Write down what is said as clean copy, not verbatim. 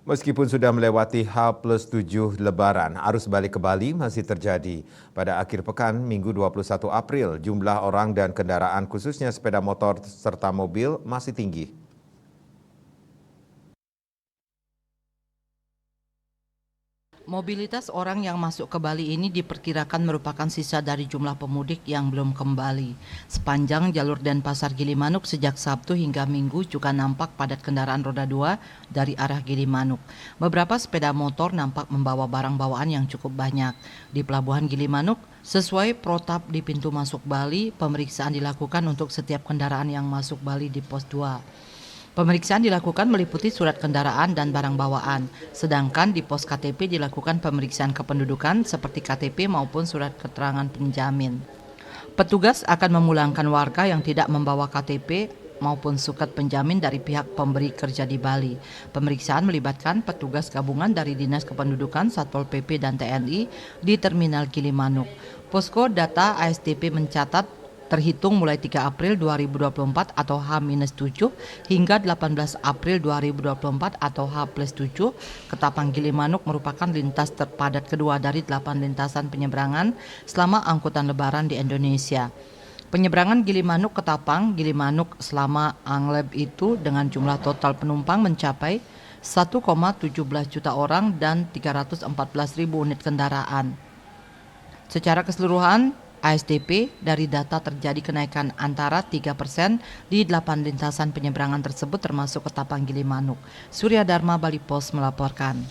Meskipun sudah melewati H+7 Lebaran, arus balik ke Bali masih terjadi. Pada akhir pekan, Minggu 21 April, jumlah orang dan kendaraan khususnya sepeda motor serta mobil masih tinggi. Mobilitas orang yang masuk ke Bali ini diperkirakan merupakan sisa dari jumlah pemudik yang belum kembali. Sepanjang jalur Denpasar Gilimanuk sejak Sabtu hingga Minggu juga nampak padat kendaraan roda 2 dari arah Gilimanuk. Beberapa sepeda motor nampak membawa barang bawaan yang cukup banyak. Di Pelabuhan Gilimanuk, sesuai protap di pintu masuk Bali, pemeriksaan dilakukan untuk setiap kendaraan yang masuk Bali di pos 2. Pemeriksaan dilakukan meliputi surat kendaraan dan barang bawaan, sedangkan di pos KTP dilakukan pemeriksaan kependudukan seperti KTP maupun surat keterangan penjamin. Petugas akan memulangkan warga yang tidak membawa KTP maupun surat penjamin dari pihak pemberi kerja di Bali. Pemeriksaan melibatkan petugas gabungan dari Dinas Kependudukan, Satpol PP, dan TNI di Terminal Gilimanuk. Posko data ASDP mencatat terhitung mulai 3 April 2024 atau H-7 hingga 18 April 2024 atau H+7, Ketapang Gilimanuk merupakan lintas terpadat kedua dari 8 lintasan penyeberangan selama angkutan lebaran di Indonesia. Penyeberangan Gilimanuk Ketapang Gilimanuk selama Angleb itu dengan jumlah total penumpang mencapai 1,17 juta orang dan 314.000 unit kendaraan. Secara keseluruhan, ASDP dari data terjadi kenaikan antara 3% di 8 lintasan penyeberangan tersebut termasuk Ketapang Gilimanuk. Surya Dharma, Bali Pos melaporkan.